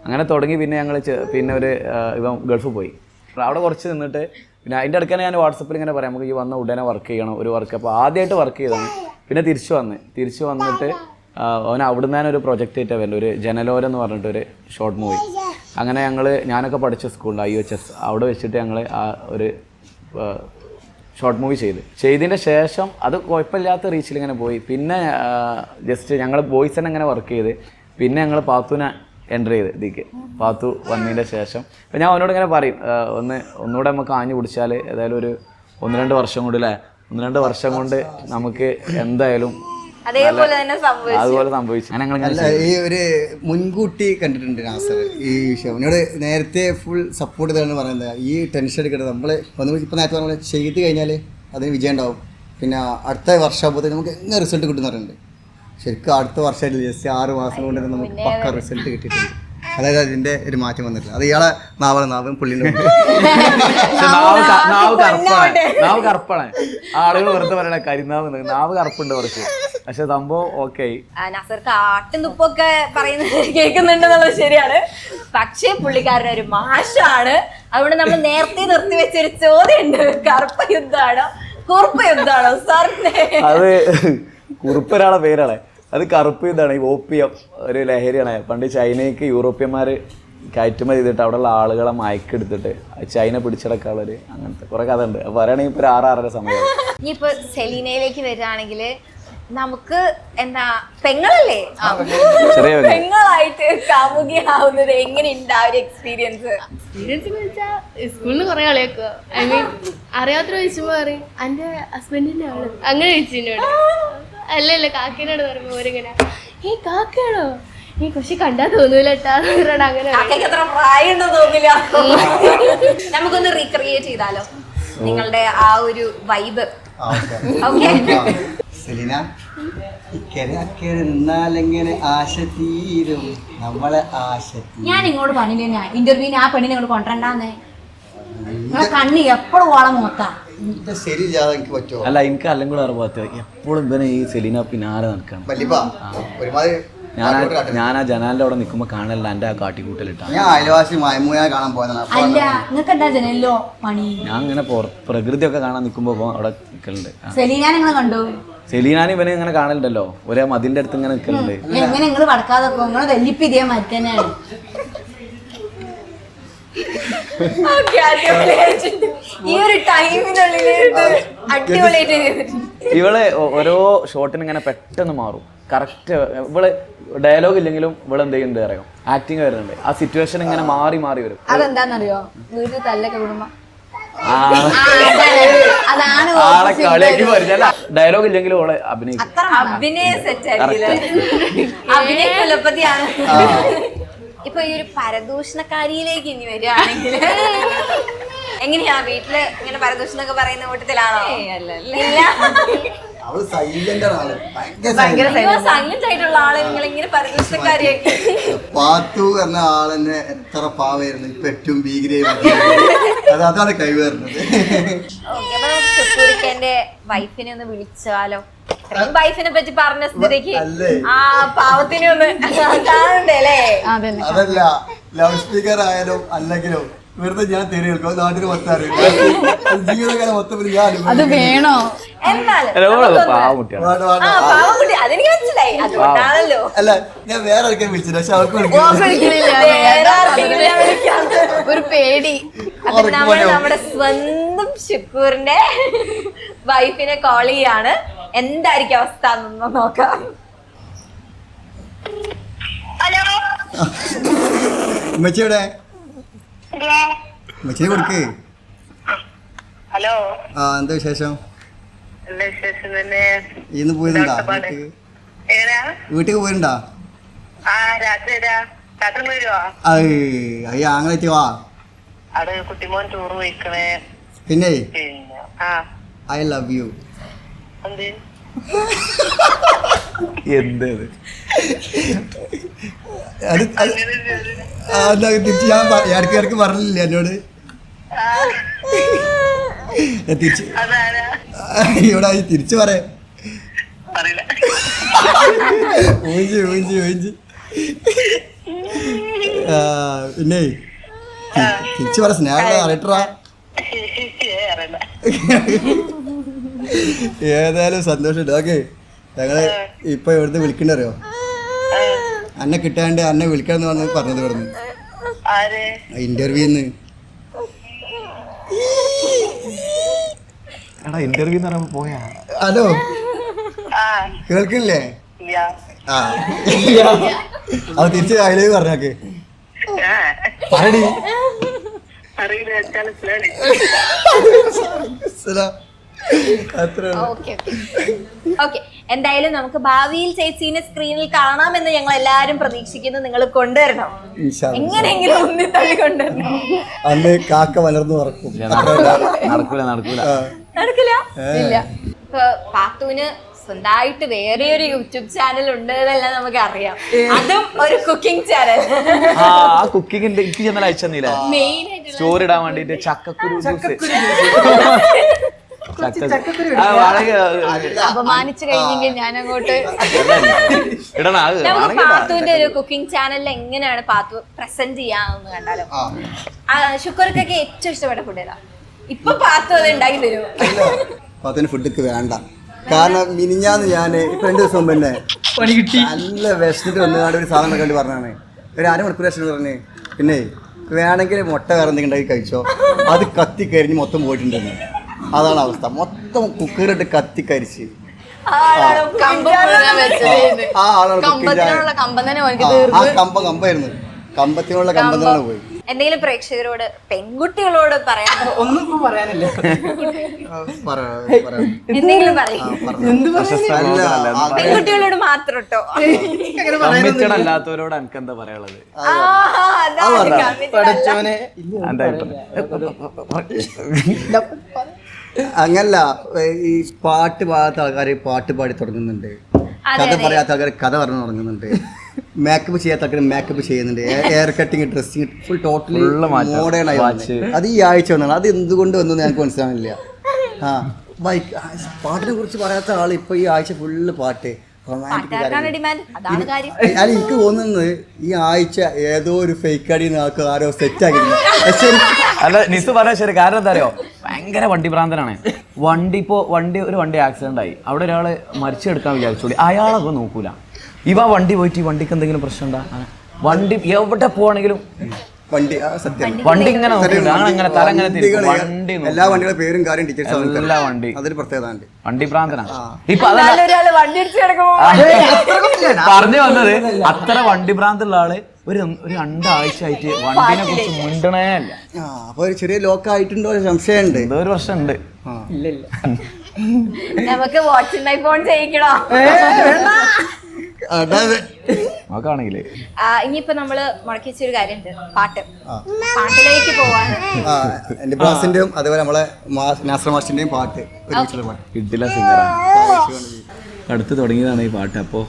Speaker 4: അങ്ങനെ തുടങ്ങി പിന്നെ ഞങ്ങൾ പിന്നെ ഇവൻ ഗൾഫിൽ പോയി. അവിടെ കുറച്ച് നിന്നിട്ട് പിന്നെ അതിൻ്റെ അടുക്കനെ ഞാൻ വാട്സപ്പിൽ ഇങ്ങനെ പറയാം, നമുക്ക് ഈ വന്ന ഉടനെ വർക്ക് ചെയ്യണം ഒരു വർക്ക്. അപ്പോൾ ആദ്യമായിട്ട് വർക്ക് ചെയ്താണ്. പിന്നെ തിരിച്ചു വന്നിട്ട് അവൻ അവിടുന്ന് തന്നെ ഒരു പ്രൊജക്റ്റ് ആയിട്ടാണ് വരുന്നത്, ഒരു ജനലോരം എന്ന് പറഞ്ഞിട്ടൊരു ഷോർട്ട് മൂവി. അങ്ങനെ ഞാനൊക്കെ പഠിച്ച സ്കൂളിൽ IOHS അവിടെ വെച്ചിട്ട് ഞങ്ങൾ ആ ഒരു ഷോർട്ട് മൂവി ചെയ്തതിൻ്റെ ശേഷം അത് കുഴപ്പമില്ലാത്ത റീച്ചിൽ ഇങ്ങനെ പോയി. പിന്നെ ജസ്റ്റ് ഞങ്ങൾ ബോയ്സ് തന്നെ ഇങ്ങനെ വർക്ക് ചെയ്ത് പിന്നെ ഞങ്ങൾ പാത്തുവിനെ എൻ്റർ ചെയ്ത് ഇതിക്ക്. പാത്തു വന്നതിൻ്റെ ശേഷം അപ്പം ഞാൻ അവനോട് ഇങ്ങനെ പറയും, ഒന്നുകൂടെ നമുക്ക് ആഞ്ഞു പിടിച്ചാൽ ഏതായാലും ഒരു 1-2 വർഷം കൊണ്ട് 1-2 വർഷം കൊണ്ട് നമുക്ക് എന്തായാലും
Speaker 3: അതുപോലെ
Speaker 4: സംഭവിച്ചു.
Speaker 1: ഈ ഒരു മുൻകൂട്ടി കണ്ടിട്ടുണ്ട് നാസർ ഈ വിഷയം. എന്നോട് നേരത്തെ ഫുൾ സപ്പോർട്ട് ചെയ്താണ് പറയുന്നത്. ഈ ടെൻഷൻ എടുക്കരുത്, നമ്മൾ ഇപ്പം നേരത്തെ പറഞ്ഞ ചെയ്ത് കഴിഞ്ഞാൽ അതിന് വിജയം ഉണ്ടാവും. പിന്നെ അടുത്ത വർഷമാകുമ്പോഴത്തേക്ക് നമുക്ക് എങ്ങനെ റിസൾട്ട് കിട്ടുന്ന പറയുന്നുണ്ട്. ശരിക്കും അടുത്ത വർഷമായിട്ടില്ല, ജസ്റ്റ് 6 മാസം കൊണ്ട് തന്നെ നമുക്ക് പക്ക റിസൾട്ട് കിട്ടിയിട്ടുണ്ട്. അതായത് അതിൻ്റെ ഒരു മാറ്റം വന്നിട്ടില്ല. അത് ഇയാളെ നാവും പുള്ളിൻ്റെ
Speaker 4: നാവ് കറുപ്പാണ്. ആളുകൾ വെറുതെ പറയണ കരിനാവ്, നാവ് കറുപ്പുണ്ട് കുറച്ച്, പക്ഷെ സംഭവം ഓക്കെ.
Speaker 3: നാസർക്ക് ആട്ടും തുപ്പൊക്കെ പറയുന്നത് കേൾക്കുന്നുണ്ടെന്നുള്ളത് ശരിയാണ്, പക്ഷേ പുള്ളിക്കാരൻ ഒരു മാഷാണ്. അതുകൊണ്ട് നമ്മൾ നേരത്തെ നിർത്തി വെച്ചൊരു ചോദ്യം ഉണ്ട്, കറുപ്പ യുദ്ധമാണോ കുറുപ്പ യുദ്ധമാണോ സാറിന്റെ?
Speaker 4: അത് കുറുപ്പൊരാളെ പേരാണ്, അത് കറുപ്പ് യുദ്ധമാണ്. ഈ ഓപ്പിയം ഒരു ലഹരിയാണ്. പണ്ട് ചൈനയ്ക്ക് യൂറോപ്യന്മാർ കയറ്റുമതി ചെയ്തിട്ട് അവിടെയുള്ള ആളുകളെ മയക്കെടുത്തിട്ട് ചൈന പിടിച്ചടക്കാനുള്ളൊരു അങ്ങനത്തെ കുറെ കഥ ഉണ്ട്. അപ്പോൾ പറയുകയാണെങ്കിൽ ഇപ്പോൾ 6-6:30 സമയം.
Speaker 3: ഇനിയിപ്പോൾ സെലീനയിലേക്ക് വരികയാണെങ്കിൽ നമുക്ക് എന്താ പെങ്ങളല്ലേ, പെങ്ങളായിട്ട് കാമുകിയാവുന്നത് എങ്ങനെയുണ്ട് ആ ഒരു എക്സ്പീരിയൻസ്?
Speaker 5: എന്ന് വെച്ചാൽ സ്കൂളിൽ നിന്ന് കുറെ കളിയാക്കുക. ഐ മീൻ അറിയാത്ത ചോദിച്ചുമ്പോ പറയും എന്റെ ഹസ്ബൻഡിന്റെ ആള് അങ്ങനെ ചോദിച്ചോട്. അല്ലല്ല കാക്കേനോട് പറയുമ്പോ ഓരിങ്ങനെ കാക്കയാണോ ഈ പക്ഷെ കണ്ടാ തോന്നൂല അങ്ങനെ.
Speaker 3: അത്ര പ്രായമുണ്ടോ തോന്നില്ല. നമുക്കൊന്ന് റീക്രിയേറ്റ് ചെയ്താലോ നിങ്ങളുടെ ആ ഒരു വൈബ്? ഓക്കെ
Speaker 1: സെലീന, ഇക്കരെ നിന്നാലെങ്ങനെ ആശ തീരും നമ്മളെ ആശ.
Speaker 2: ഞാൻ ഇങ്ങോട്ട് പറഞ്ഞില്ലേ ഇന്റർവ്യൂവിന് ആ പെണ്ണിനെ ഇങ്ങോട്ട് കൊണ്ടുവരണ്ടാന്നേ. നിങ്ങളെ കണ്ണി എപ്പോഴും ഓളം നോക്കാം.
Speaker 4: അല്ല എനിക്ക് അല്ലെങ്കിൽ കൂടെ അറിയാത്ത എപ്പോഴും ഇവനെ ഈ സെലീന പിന്നാലെ നടക്കണം. ഞാൻ ആ ജനാലിന്റെ അവിടെ നിൽക്കുമ്പോ കാണല്ല എന്റെ ആ കാട്ടിക്കൂട്ടലിട്ടാ.
Speaker 2: അല്ല നിങ്ങൾക്ക് എന്താ ജനലിലോ പണി?
Speaker 4: ഞാൻ ഇങ്ങനെ പ്രകൃതിയൊക്കെ കാണാൻ നിൽക്കുമ്പോ അവിടെ നിൽക്കലുണ്ട്.
Speaker 2: സെലീനാനെ നിങ്ങൾ കണ്ടു?
Speaker 4: സെലീനാനെ ഇവനെ ഇങ്ങനെ കാണലുണ്ടല്ലോ, ഒരേ മതിലിന്റെ അടുത്ത് ഇങ്ങനെ നിൽക്കലുണ്ട്.
Speaker 2: എങ്ങനെ നിങ്ങൾ വടക്കാതെ നിങ്ങൾ വെല്ലിപ്പ് ഇതേ മാറ്റി തന്നെയാണ്.
Speaker 3: ഈ ഒരു ടൈമിനുള്ളിൽ അടിപൊളിയായിട്ട്
Speaker 4: ഇവള് ഓരോ ഷോട്ടിന് ഇങ്ങനെ പെട്ടെന്ന് മാറും. കറക്റ്റ് ഇവള് ഡയലോഗ് ഇല്ലെങ്കിലും ഇവള് എന്ത് ചെയ്യുന്നുണ്ട് അറിയാം, ആക്ടിങ് വരുന്നുണ്ട്. ആ സിറ്റുവേഷൻ ഇങ്ങനെ മാറി മാറി വരും.
Speaker 2: അതെന്താന്നറിയോ, വീട്ടിൽ തല്ലൊക്കെ വിടുമ്പോ
Speaker 4: ആളെ കളിയാക്കി പരിചയല്ല. ഡയലോഗ് ഇല്ലെങ്കിലും ഓളെ അഭിനയിക്കും.
Speaker 3: അഭിനയ സെറ്റ് ആയിരിക്കില്ല, അഭിനയ കുലപതിയാണ്. ഇപ്പൊ ഈ ഒരു പരദൂഷണക്കാരിയിലേക്ക് ഇനി വരികയാണെങ്കിൽ എങ്ങനെയാ വീട്ടില് ഇങ്ങനെ പരദൂഷണൊക്കെ പറയുന്ന കൂട്ടത്തിലാണോ? ഇല്ല.
Speaker 1: അവള് സൈലന്റ് ആണ്, ഭയങ്കര
Speaker 3: സൈലന്റ് ആയിട്ടുള്ള ആളെ നിങ്ങൾ ഇങ്ങനെ പരിദൃഷ്ടക്കാരിയാക്കി.
Speaker 1: പാത്തു എന്ന ആളെന്നെ എത്ര പാവായിരുന്നു, ഇപ്പൊ ഏറ്റവും ഭീകരമായി അതാണ് കൈവേറുന്നത്.
Speaker 3: എന്റെ വൈഫിനെ ഒന്ന് വിളിച്ചാലോ? വൈഫിനെ പറ്റി പറഞ്ഞ സ്ഥിതിക്ക്
Speaker 1: അല്ലേ?
Speaker 3: ആ പാവത്തിനെ ഒന്ന് കാണണ്ടേ അല്ലേ?
Speaker 1: അതല്ല, ലൗഡ് സ്പീക്കർ ആയാലും അല്ലെങ്കിലും വെറുതെ ഞാൻ തെറി കേൾക്കും, നാട്ടിന് മൊത്തം അറിയാം, ജീവിതകാലം മൊത്തം ഞാൻ
Speaker 2: അത് വേണോ?
Speaker 3: എന്നാലും
Speaker 4: പാവക്കുട്ടിയാണ്.
Speaker 3: ആ പാവക്കുട്ടി അതെനിക്ക് മനസ്സിലായി, അതുകൊണ്ടാണല്ലോ.
Speaker 1: അല്ല, ഞാൻ വേറെ ആൾക്കാരെ വിളിച്ചില്ല, പക്ഷെ അവർക്ക്
Speaker 3: വേറെ ആർക്കെങ്കിലും ഞാൻ വിളിക്കാത്ത
Speaker 2: ഒരു പേടി.
Speaker 3: അപ്പൊ നമ്മൾ നമ്മുടെ സ്വന്തം ഷുക്കൂറിന്റെ വൈഫിനെ കോൾ ചെയ്യാണ്. എന്തായിരിക്കും അവസ്ഥ എന്നൊന്ന് നോക്കാം.
Speaker 1: ഉമ്മച്ചിയുടെ ഉമ്മച്ചിനെ കൊടുക്ക്.
Speaker 6: ഹലോ,
Speaker 1: ആ, എന്താ വിശേഷം?
Speaker 6: നല്ല വിശേഷം തന്നെ.
Speaker 1: ഇന്ന് പോയിരുണ്ടാ
Speaker 6: എങ്ങനെയാ?
Speaker 1: വീട്ടിൽ പോയിരുണ്ടാ?
Speaker 6: ആ, രാത്രി വരുവാ?
Speaker 1: അയ്യ അങ്ങനെ വാ.
Speaker 6: അത് കുട്ടിമോൻ ടൂർ പോയിക്കണേ.
Speaker 1: പിന്നെ
Speaker 6: പിന്നെ
Speaker 1: ഐ ലവ് യു.
Speaker 6: എന്ത്
Speaker 4: എന്ത്
Speaker 1: തിരിച്ച് ഞാൻ ഇടയ്ക്ക് പറഞ്ഞില്ലേ എന്നോട്? തിരിച്ച്
Speaker 6: അതാരാ?
Speaker 1: ഇവിടെ തിരിച്ചു പറയാ.
Speaker 6: അറിയില്ല.
Speaker 1: ഊഞ്ചി പിന്നെ തിരിച്ചു പറ, സ്നേഹ അറിയട്ടാ.
Speaker 6: അറിയില്ല.
Speaker 1: ഏതായാലും സന്തോഷമുണ്ട്. ഓക്കെ, ഞങ്ങള് ഇപ്പൊ ഇവിടുന്ന് വിളിക്കണ്ടറിയോ? അന്നെ കിട്ടാണ്ട് അന്നെ വിളിക്കണം എന്ന് പറഞ്ഞത് ഇവിടുന്ന്
Speaker 6: ആര്?
Speaker 1: ഇന്റർവ്യൂന്ന്.
Speaker 4: എടാ ഇന്റർവ്യൂ എന്ന് പറയുമ്പോ പോയാ?
Speaker 1: ഹലോ,
Speaker 6: ആ,
Speaker 1: കേൾക്കില്ലേ?
Speaker 6: ഇല്ല.
Speaker 1: ആ, അത് തിരിച്ച് അതിലേക്ക് പറഞ്ഞാക്ക്.
Speaker 6: ആ,
Speaker 1: പറടി.
Speaker 6: അറിയില്ല.
Speaker 3: ഓക്കെ, എന്തായാലും നമുക്ക് ഭാവിയിൽ ചേച്ചീനെ സ്ക്രീനിൽ കാണാമെന്ന് ഞങ്ങൾ എല്ലാരും പ്രതീക്ഷിക്കുന്നു. നിങ്ങൾ കൊണ്ടുവരണം, എങ്ങനെയെങ്കിലും ഒന്നി തള്ളി കൊണ്ടുവരണം.
Speaker 1: അന്ന് കാക്ക വളർന്നു പറക്കും.
Speaker 4: നടക്കൂല
Speaker 3: നടക്കില്ല. ഇപ്പൊ പാത്തുവിന് സ്വന്തമായിട്ട് വേറെ ഒരു യൂട്യൂബ് ചാനൽ ഉണ്ട് എന്നെല്ലാം നമുക്ക് അറിയാം. അതും ഒരു കുക്കിംഗ് ചാനൽ.
Speaker 4: ആ കുക്കിങ്ങിന്റെ എനിക്ക് ചെന്നാൽ അയച്ചെന്നില്ല
Speaker 3: മെയിൻ ആയിട്ട്
Speaker 4: സ്റ്റോറി ഇടാൻ വേണ്ടിട്ട് ചക്കക്കുരു
Speaker 2: അപമാനിച്ചു കഴിഞ്ഞെങ്കിൽ ഞാൻ അങ്ങോട്ട്
Speaker 4: ഇടണം.
Speaker 3: നമുക്ക് പാത്തുവിന്റെ ഒരു കുക്കിംഗ് ചാനലിൽ എങ്ങനെയാണ് പാത്തു പ്രസന്റ് ചെയ്യാന്ന് കണ്ടാലോ? ഷുക്കൂർക്കൊക്കെ ഏറ്റവും ഇഷ്ടപ്പെട്ട ഫുഡ് ഏതാ? ഇപ്പൊ പാത്തു അത് ഉണ്ടാക്കി തരും.
Speaker 1: പാത്തുവിന് ഫുഡൊക്കെ വേണ്ട, കാരണം മിനിഞ്ഞാന്ന് ഞാൻ ഇപ്പൊ 2 ദിവസം മുമ്പ് തന്നെ നല്ല വിശന്നിട്ട് വന്നുകൊണ്ട് ഒരു സാധനം കണ്ടി പറഞ്ഞാണ്. ഒരു 1/2 മണിക്കൂർ വിശന്ന് പറഞ്ഞ്, പിന്നെ വേണമെങ്കിൽ മുട്ട വേറെ എന്തെങ്കിലും ഉണ്ടാക്കി കഴിച്ചോ, അത് കത്തി കരിഞ്ഞ് മൊത്തം പോയിട്ടുണ്ടെന്ന്. അതാണ് അവസ്ഥ, മൊത്തം കുക്കറിട്ട് കത്തി കരിച്ച്. ആ ആളാണ്
Speaker 2: കമ്പത്തിനുള്ള കമ്പം തന്നെ
Speaker 1: ആ കമ്പായിരുന്നു, കമ്പത്തിനുള്ള കമ്പം തന്നെ പോയി.
Speaker 3: എന്തെങ്കിലും പ്രേക്ഷകരോട് പെൺകുട്ടികളോട് പറയാൻ
Speaker 9: ഒന്നും പറയാനില്ല.
Speaker 3: എന്തെങ്കിലും പറയും. പെൺകുട്ടികളോട് മാത്രം കേട്ടോ.
Speaker 4: അല്ലാത്തവരോട് എനിക്ക് എന്താ പറയാനുള്ളത്?
Speaker 1: അങ്ങനല്ല, ഈ പാട്ട് പാടാത്ത ആൾക്കാർ പാട്ട് പാടി തുടങ്ങുന്നുണ്ട്, കഥ പറയാത്ത ആൾക്കാർ കഥ പറഞ്ഞു തുടങ്ങുന്നുണ്ട്, മേക്കപ്പ് ചെയ്യാത്ത ആൾക്കാർ മേക്കപ്പ് ചെയ്യുന്നുണ്ട്, hair cutting, dressing full totally modern ആയി. അത് ഈ ആഴ്ച വന്നാണ്. അത് എന്തുകൊണ്ട് വന്നു ഞങ്ങൾക്ക് മനസ്സിലാവില്ല. ആ പാട്ടിനെ കുറിച്ച് പറയാത്ത ആൾ ഇപ്പൊ ഈ ആഴ്ച ഫുള്ള് പാട്ട് എനിക്ക് തോന്നുന്നത് ഈ ആഴ്ച ഏതോ ഒരു ഫേക്ക് അടിയിൽ ആരോ സെറ്റ് ആക്കിയിരുന്നു.
Speaker 4: അല്ല നിസ് പറയാ ശരി, കാരണം എന്താ അറിയോ, ഭയങ്കര വണ്ടി ഭ്രാന്തനാണ്. ഒരു വണ്ടി ആക്സിഡന്റ് ആയി, അവിടെ ഒരാള് മരിച്ചെടുക്കാൻ വിചാരിച്ചോളി, അയാളൊക്കെ നോക്കൂല. ഇവ വണ്ടി പോയിട്ട് ഈ വണ്ടിക്ക് എന്തെങ്കിലും പ്രശ്നം ഉണ്ടാ, വണ്ടി എവിടെ പോവാണെങ്കിലും വണ്ടി ഇങ്ങനെ അങ്ങനെ തല ഇങ്ങനെ തിരിക്കും. വണ്ടി
Speaker 1: എല്ലാ വണ്ടികളുടെ പേരും കാര്യം ടിക്കറ്റ്
Speaker 4: എല്ലാ വണ്ടി
Speaker 1: അതൊരു പ്രത്യേകത.
Speaker 4: വണ്ടി ഭ്രാന്തനാണ്. ഇപ്പൊ പറഞ്ഞു വന്നത്, അത്ര വണ്ടി ഭ്രാന്തുള്ള ആള് ഒരു 2 ആഴ്ച ആയിട്ട് വണ്ടിനെ കുറിച്ച് മിണ്ടണേ അല്ല.
Speaker 1: അപ്പൊ ഒരു ചെറിയ ലോക്ക് ആയിട്ടുണ്ടോ സംശയമുണ്ട്.
Speaker 4: എന്തോ ഒരു പ്രശ്നമുണ്ട്.
Speaker 3: നമുക്ക് വാട്സിംഗ് ഫോൺ ചെയ്യിക്കണോ?
Speaker 4: അതൊക്കെ ആണെങ്കിലേ
Speaker 3: ഇനിയിപ്പോ നമ്മള് മുടക്കി വെച്ചൊരു കാര്യമുണ്ട്, പാട്ടിലേക്ക് പോവാണ്.
Speaker 1: എൻ്റെ ബ്രാസിൻ്റെയും അതേപോലെ നമ്മളെ നാസർ മാഷിൻ്റെയും പാട്ട് ഒരുമിച്ചുള്ള പാട്ട്.
Speaker 4: കിട്ടില്ല സിംഗറാണ്. അടുത്ത് തുടങ്ങിയതാണ് ഈ പാട്ട്. അപ്പോൾ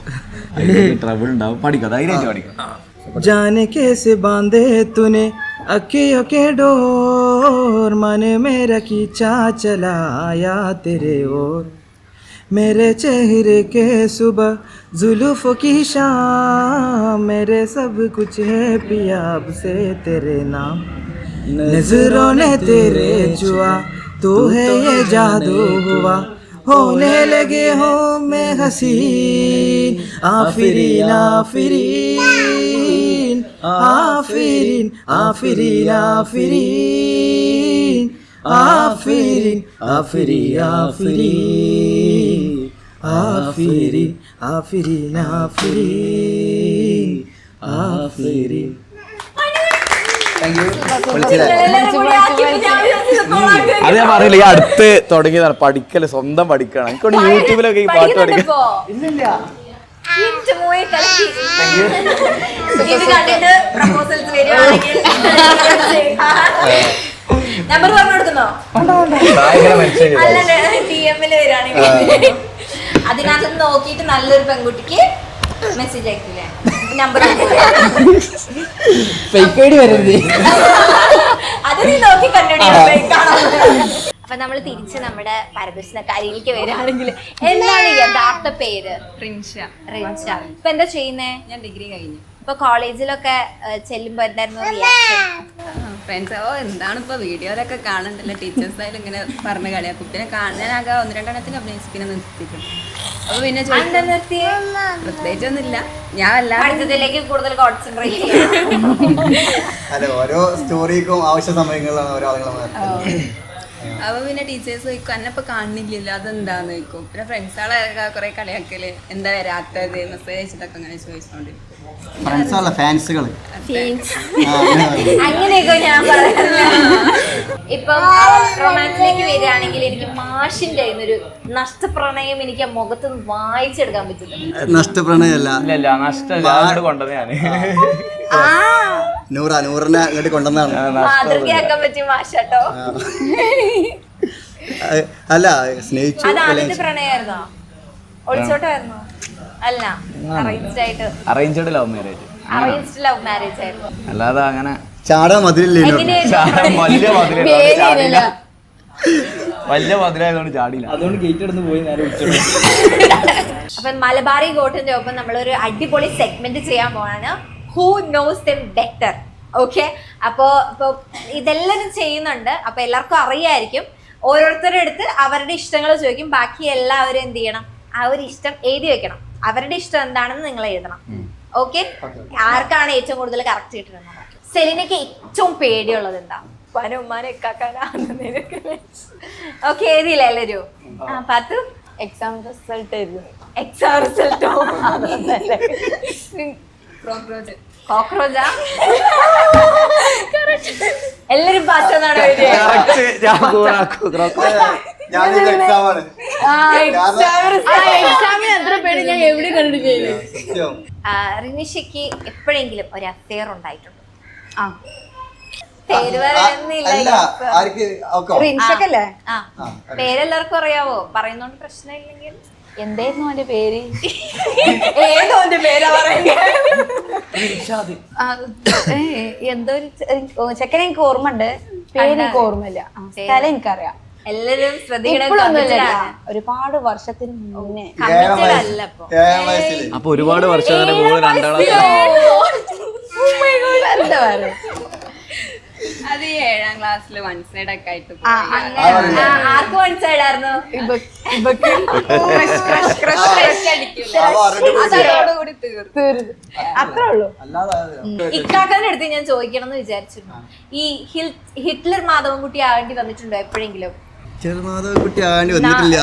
Speaker 4: ട്രബിൾ ഉണ്ടാവും. പഠിക്കാം, ധൈര്യമായിട്ട് പഠിക്കാം.
Speaker 9: जाने कैसे बांधे तूने अखियों के डोर, मन मेरा खींचा चला आया तेरे ओर, मेरे चेहरे के सुबह जुल्फों की शाम, मेरे सब कुछ है पिया अब से तेरे नाम, नजरों ने तेरे छुआ तू है ये जादू हुआ, होने लगे हो मैं हसीन, आफरीन आफरीन आफरीन आफरीन आफरीन आफरीन आफरीन आफरीन आफरीन आफरीन आफरीन.
Speaker 4: അത് ഞാൻ പറയില്ല, ഈ അടുത്ത് തുടങ്ങിയതാണ് പഠിക്കല്, സ്വന്തം പഠിക്കണം. എനിക്കൊണ്ട് യൂട്യൂബിലൊക്കെ ഈ പാട്ട് പഠിക്കാം.
Speaker 3: നമ്പർ പറഞ്ഞു കൊടുക്കുന്നോ? അല്ല, DM-ല് വരികയാണെങ്കിൽ അതിനകത്ത് നോക്കിയിട്ട് നല്ലൊരു പെൺകുട്ടിക്ക് മെസ്സേജ് അയക്കില്ലേ, നമ്പർ അത് നീ നോക്കി കണ്ടുപിടിക്കണം. അപ്പൊ നമ്മൾ തിരിച്ച് നമ്മുടെ പരദൂഷണക്കാരിയിലേക്ക് വരികയാണെങ്കിൽ എന്താണ് യഥാർത്ഥ പേര്? റിൻഷ. ഇപ്പൊ എന്താ ചെയ്യുന്നേ? ഞാൻ ഡിഗ്രി കഴിഞ്ഞു. ഇപ്പൊ കോളേജിലൊക്കെ ചെല്ലുമ്പോ എന്തായിരുന്നു റിയാക്ഷൻ?
Speaker 10: ഫ്രണ്ട്സ് എന്താണ് ഇപ്പൊ വീഡിയോയിലൊക്കെ കാണണ്ടല്ലോ, ടീച്ചേഴ്സ് ആയാലും ഇങ്ങനെ പറഞ്ഞ കളിയാ കുട്ടിനെ കാണാനാകെ 1-2 അഭിനയിച്ചിട്ട് നിർത്തിയിട്ടുണ്ട്. അപ്പൊ പിന്നെ പ്രത്യേകിച്ചൊന്നുമില്ല, ഞാൻ
Speaker 3: പഠിത്തത്തിലേക്ക് കൂടുതൽ കോൺസെൻട്രേറ്റ് ചെയ്യണം.
Speaker 1: ഓരോ സ്റ്റോറിക്കും ആവശ്യ സമയങ്ങളിലാണ് ഓരോ ആളുകളെ.
Speaker 10: അപ്പൊ പിന്നെ ടീച്ചേഴ്സ് ചോദിക്കും അന്നപ്പോ കാണുന്നില്ലല്ലോ, അതെന്താന്ന് ചോദിക്കും. പിന്നെ ഫ്രണ്ട്സുകളെ കുറെ കളിയാക്കല്, എന്താ വരാത്തത്, മെസ്സേജ് അയച്ചിട്ടൊക്കെ അങ്ങനെ ചോദിച്ചോണ്ടിരിക്കും.
Speaker 3: അങ്ങനെയൊക്കെ ഞാൻ പറയുന്നത്. ഇപ്പം റൊമാൻസിലേക്ക് വരികയാണെങ്കിൽ എനിക്ക് മാഷിന്റെ ഒരു നഷ്ടപ്രണയം എനിക്ക് ആ മുഖത്ത് വായിച്ചെടുക്കാൻ പറ്റുന്നു.
Speaker 1: നഷ്ടപ്രണയല്ല,
Speaker 4: കൊണ്ടത് ഞാൻ
Speaker 1: നൂറിനെ അങ്ങോട്ട് കൊണ്ടുവന്നാണ്.
Speaker 3: മാതൃകയാക്കാൻ പറ്റിയ മാഷട്ടോ.
Speaker 1: അല്ല, സ്നേഹിച്ചു.
Speaker 3: അത് ആദ്യത്തെ പ്രണയമായിരുന്നോ, ഒളിച്ചോട്ടായിരുന്നോ? അല്ല,
Speaker 4: arranged love marriage.
Speaker 3: Arranged love marriage ആയിരുന്നു.
Speaker 4: അല്ലാതെ അങ്ങനെ
Speaker 1: ചാടാൻ മതിലില്ലേ,
Speaker 4: വലിയ മതിലായതുകൊണ്ട് ചാടിയില്ല, അതുകൊണ്ട് ഗേറ്റ് എടുത്ത് പോയി നേരെ വിളിച്ചോളൂ.
Speaker 3: അപ്പൊ മലബാറി ഗോട്ടിന്റെ ഒപ്പം നമ്മളൊരു അടിപൊളി സെഗ്മെന്റ് ചെയ്യാൻ പോവാണ്, who knows dum better. Okay, അപ്പോ ഇതെല്ലാവരും ചെയ്യുന്നുണ്ട്. അപ്പൊ എല്ലാവർക്കും അറിയായിരിക്കും. ഓരോരുത്തരുടെ അടുത്ത് അവരുടെ ഇഷ്ടങ്ങൾ ചോദിക്കും. ബാക്കി എല്ലാവരും എന്ത് ചെയ്യണം? ആ ഒരു ഇഷ്ടം എഴുതി വെക്കണം. അവരുടെ ഇഷ്ടം എന്താണെന്ന് നിങ്ങൾ എഴുതണം. ഓക്കെ, ആർക്കാണ് ഏറ്റവും കൂടുതൽ കറക്റ്റ് കിട്ടുന്നത്? സെലിനയ്ക്ക് ഏറ്റവും പേടിയുള്ളത് എന്താ? ഉമ്മാനെ ഓക്കെ, എഴുതിയില്ല എല്ലാരും? പത്തു
Speaker 8: എക്സാം റിസൾട്ട്
Speaker 3: റിസൾട്ടോ? കോക്രോച്ചാ? എല്ലാരും പാസ്സാണ്. റിനിഷയ്ക്ക് എപ്പോഴെങ്കിലും ഒരു അഫെയർ ഉണ്ടായിട്ടുണ്ട്? പേര് പറയുന്നില്ല.
Speaker 8: റിൻഷക്കല്ലേ?
Speaker 3: പേരെല്ലാവർക്കും അറിയാവോ? പറയുന്നോണ്ട് പ്രശ്നമില്ലെങ്കിൽ.
Speaker 8: എന്തായിരുന്നു അവന്റെ പേര്?
Speaker 3: ഏതോ അവന്റെ പേരാ പറയുന്നത്.
Speaker 8: എന്തോ ഒരു ചെക്കനെ എനിക്ക് ഓർമ്മ ഉണ്ട്, പേര് എനിക്ക് ഓർമ്മയില്ല. സ്ഥലം എനിക്കറിയാം.
Speaker 3: എല്ലാരും ശ്രദ്ധിക്കണം,
Speaker 8: ഒരുപാട് വർഷത്തിന് മുന്നേ.
Speaker 3: അല്ല
Speaker 4: അപ്പൊ ഒരുപാട് വർഷം
Speaker 8: എന്താ പറയുക,
Speaker 10: അത് 7ാം ക്ലാസ്സിൽ 1 സൈഡ് ഒക്കെ ആയിട്ട്.
Speaker 3: ആർക്ക് 1 സൈഡ് ആയിരുന്നു?
Speaker 8: അത്രേ ഉള്ളൂ.
Speaker 3: ഇക്കാക്കന്റെ അടുത്ത് ഞാൻ ചോദിക്കണം എന്ന് വിചാരിച്ചിരുന്നു, ഈ ഹിറ്റ്ലർ മാധവൻകുട്ടി ആവേണ്ടി വന്നിട്ടുണ്ടോ എപ്പോഴെങ്കിലും?
Speaker 1: ചെറുമാധവൻകുട്ടി ആവേണ്ടി വന്നിട്ടില്ല.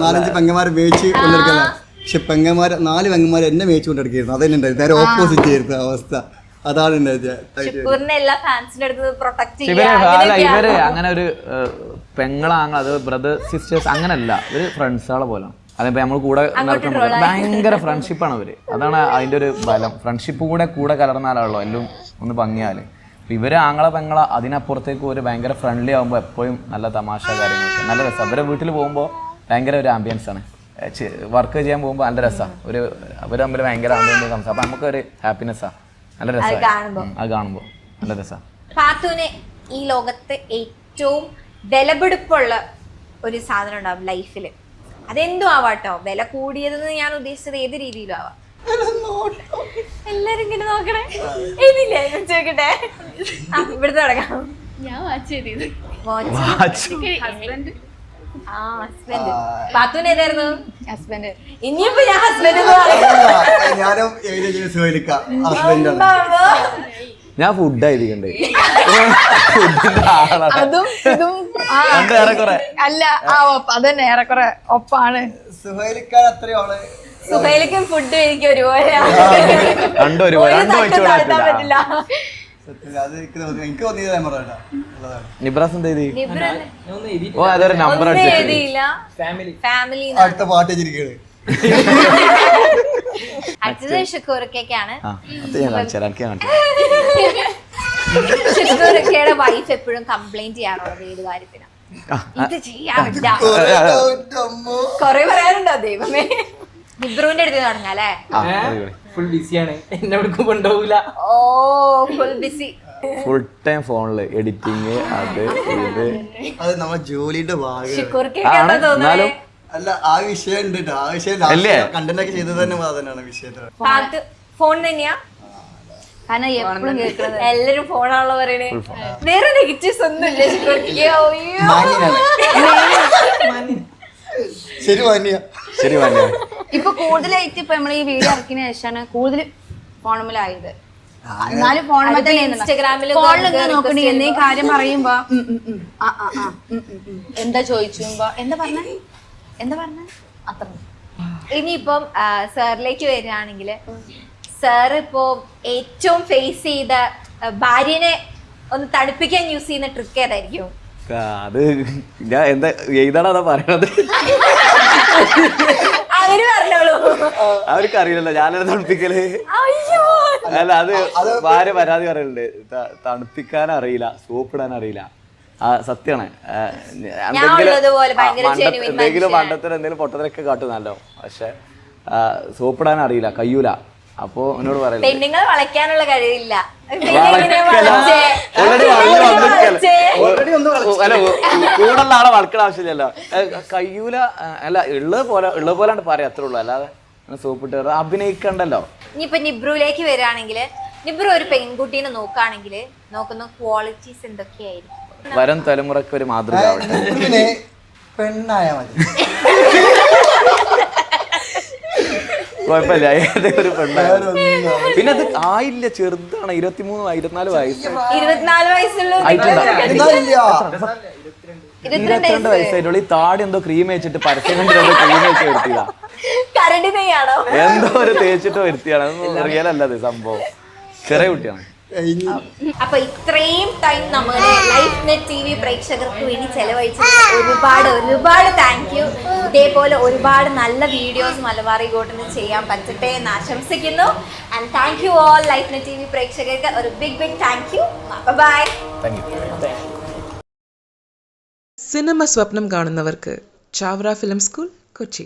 Speaker 1: 4-5 പെങ്ങന്മാരെ മേയിച്ച് കൊണ്ടെടുക്കല. പക്ഷെ 4 പെങ്ങന്മാർ എന്നെ മേയിച്ചു കൊണ്ടെടുക്കായിരുന്നു. അതെന്നെ ഉണ്ടായിരുന്നു, നേരെ ഓപ്പോസിറ്റ് ആയിരുന്നു അവസ്ഥ. അതാണ്
Speaker 4: ഇവര് അങ്ങനെ ഒരു പെങ്ങളാങ്ങൾ, അത് ബ്രദർ സിസ്റ്റേഴ്സ് അങ്ങനല്ല, ഇവര് ഫ്രണ്ട്സുകളെ പോലെ. അതിപ്പോൾ നമ്മൾ കൂടെ നടക്കുമ്പോൾ ഭയങ്കര ഫ്രണ്ട്ഷിപ്പാണ് അവർ. അതാണ് അതിൻ്റെ ഒരു ബലം. ഫ്രണ്ട്ഷിപ്പ് കൂടെ കലർന്നാലാണല്ലോ എല്ലാം ഒന്ന് ഭംഗിയാൽ. അപ്പോൾ ഇവർ ആങ്ങളെ പെങ്ങളെ അതിനപ്പുറത്തേക്ക് ഒരു ഭയങ്കര ഫ്രണ്ട്ലി ആകുമ്പോൾ എപ്പോഴും നല്ല തമാശ കാര്യങ്ങളൊക്കെ നല്ല രസം. അവരെ വീട്ടിൽ പോകുമ്പോൾ ഭയങ്കര ഒരു ആംബിയൻസ് ആണ്. വർക്ക് ചെയ്യാൻ പോകുമ്പോൾ നല്ല രസമാണ്. അവർ തമ്മിൽ ഭയങ്കര ആംബിയൻസ് സംസാരം. അപ്പം നമുക്കൊരു ഹാപ്പിനെസ്സാണ്. നല്ല രസമാണ് അത് കാണുമ്പോൾ നല്ല രസമാണ്.
Speaker 3: പാത്തുവിന് ഈ ലോകത്ത് ഏറ്റവും വിലപിടിപ്പുള്ള ഒരു സാധനം ഉണ്ടാവും ലൈഫിൽ. അതെന്തും ആവാട്ടോ, വില കൂടിയതെന്ന് ഞാൻ ഉദ്ദേശിച്ചത് ഏത് രീതിയിലും ആവാം. എല്ലാരും ഇങ്ങനെ നോക്കണേ. ഇതില്ലേ ചോദിക്കട്ടെ, ഇവിടുത്തെ തുടങ്ങാം.
Speaker 5: ഞാൻ വാച്ച് ചെയ്തത്
Speaker 3: ഹസ്ബൻഡ്. പാത്തുവിന് ഏതായിരുന്നു? ഹസ്ബൻഡ്. ഇനിയിപ്പോ ഞാൻ ഹസ്ബൻഡ്
Speaker 4: ഞാൻ ഫുഡായിരിക്കണ്ടേ
Speaker 3: അതും ഇതും അല്ല. അതന്നെ ഏറെക്കുറെ ഒപ്പാണ്. സുഹൈലിക്കും ഫുഡ് എനിക്ക് ഒരുപോലെ പറ്റില്ല.
Speaker 4: ഓ അതൊരു നമ്പർ
Speaker 3: ഫാമിലി. അടുത്തത് ഷുക്കൂറൊക്കെയാണ്. ഷുക്കൂറൊക്കെയുടെ വൈഫ് എപ്പോഴും കംപ്ലൈന്റ് ചെയ്യാറുള്ളത് ഏത് കാര്യത്തിനാ? ഇത് ചെയ്യാൻ പറ്റില്ല. കൊറേ പറയാനുണ്ടോ ദൈവമേ? നിബ്രുവിന്റെ അടുത്ത് തുടങ്ങാം അല്ലേ?
Speaker 9: ഫുൾ ബിസിയാണ്, എന്നെ കൊണ്ടുപോകില്ല.
Speaker 3: ഓ ഫുൾ ബിസി,
Speaker 4: ഫുൾ ടൈം ഫോണില് എഡിറ്റിങ്
Speaker 1: അത് നമ്മുടെ ജോലിയുടെ ഭാഗം.
Speaker 3: ഷുക്കൂർക്കാണോ തോന്നുന്നത്?
Speaker 1: അല്ല, ആ വിഷയം ഉണ്ട്. ആ വിഷയം കണ്ടന്റ് ഒക്കെ ചെയ്തത് തന്നെ തന്നെയാണ് വിഷയത്തിൽ.
Speaker 3: ഫോൺ തന്നെയാ?
Speaker 8: കാരണം എപ്പോഴും കേൾക്കുന്നത്
Speaker 3: എല്ലാരും ഫോണാണല്ലോ പറയണേ. വേറെ നെഗറ്റീവ്സ് ഒന്നും ഇല്ല ഷുക്കൂർക്ക്.
Speaker 4: ശരി മാന്യ.
Speaker 8: ഇപ്പൊ കൂടുതലായിട്ട് ഇപ്പൊ നമ്മൾ ഈ വീഡിയോ ഇറക്കിയതിനു ശേഷമാണ് കൂടുതൽ ഫോണുമിലായത്. എന്നാലും ഫോൺ
Speaker 3: ഇൻസ്റ്റാഗ്രാമിൽ
Speaker 8: ഫോണിൽ നോക്കണേ എന്തെങ്കിലും കാര്യം പറയുമ്പോ എന്താ ചോദിച്ചുമ്പോ എന്താ പറഞ്ഞ അത്ര.
Speaker 3: ഇനിയിപ്പം സാറിലേക്ക് വരികയാണെങ്കിൽ, സാർ ഇപ്പോ ഏറ്റവും ഫേസ് ചെയ്ത ഭാര്യനെ ഒന്ന് തണുപ്പിക്കാൻ യൂസ് ചെയ്യുന്ന ട്രിക്ക് ഏതായിരിക്കും?
Speaker 4: അത് ഞാൻ എന്താ എഴുതാണോ അതാ പറയണത്?
Speaker 3: അവര് പറഞ്ഞോളൂ.
Speaker 4: അവർക്ക് അറിയില്ലല്ലോ ഞാനത് തണുപ്പിക്കല്. അല്ല, അത് ഭാര്യ പരാതി പറയലുണ്ട്, തണുപ്പിക്കാൻ അറിയില്ല, സോപ്പിടാൻ അറിയില്ല. ആ സത്യമാണ്. എന്തെങ്കിലും പണ്ടത്തിൽ എന്തെങ്കിലും പൊട്ടത്തിലൊക്കെ കാട്ടുന്നല്ലോ, പക്ഷെ സോപ്പിടാൻ അറിയില്ല, കയ്യൂല. അപ്പൊ എന്നോട് പറയില്ല
Speaker 3: പെണ്ണുങ്ങൾ വളയ്ക്കാനുള്ള കഴിവില്ല.
Speaker 4: അല്ല, കൂടുള്ള ആളെ വളക്കണ ആവശ്യമില്ലല്ലോ, കയ്യൂല. അല്ല, ഉള്ളത് പോലെ പറയാം, അത്രേ ഉള്ളൂ. അല്ലാതെ സോപ്പിട്ട് അഭിനയിക്കണ്ടല്ലോ.
Speaker 3: ഇനിയിപ്പൊ നിബ്രുവിലേക്ക് വരികയാണെങ്കിൽ, നിബ്രു ഒരു പെൺകുട്ടീനെ നോക്കുകയാണെങ്കിൽ നോക്കുന്ന ക്വാളിറ്റീസ് എന്തൊക്കെയായിരിക്കും?
Speaker 4: വരും തലമുറക്ക് ഒരു മാതൃക
Speaker 1: പെണ്ണായ മതി.
Speaker 4: കുഴപ്പമില്ല, ഒരു പെണ്ണായ. പിന്നെ അത് ആയില്ല, ചെറുതാണ്, 23 24 വയസ്സ്.
Speaker 3: 24 വയസ്സുള്ള
Speaker 4: 22 വയസ്സായിട്ടുള്ള. ഈ താടി എന്തോ ക്രീം വെച്ചിട്ട് പരസ്യം കണ്ടിട്ട് ക്രീം വെച്ച് വരുത്തിയതാ.
Speaker 3: കരടി നെയ്യാണോ?
Speaker 4: എന്തോ ഒരു തേച്ചിട്ട് വരുത്തിയാണ്. അതൊന്നും റിയലല്ലത് സംഭവം, ചെറിയ കുട്ടിയാണ്.
Speaker 3: അപ്പൊ ഇത്രയും ടൈം നമ്മുടെ ലൈഫ് നെറ്റ് TV പ്രേക്ഷകർക്ക് വേണ്ടി ചെലവഴിച്ചത് ഒരുപാട് താങ്ക് യു. ഇതേപോലെ ഒരുപാട് നല്ല വീഡിയോസ് മലബാറി ഗോട്ടിന് ചെയ്യാൻ പറ്റട്ടെ എന്ന് ആശംസിക്കുന്നു. And thank you all life net TV പ്രേക്ഷകർക്ക് ഒരു big thank you. Bye.
Speaker 7: Cinema സ്വപ്നം കാണുന്നവർക്ക് ചാവറ ഫിലിം സ്കൂൾ, കൊച്ചി.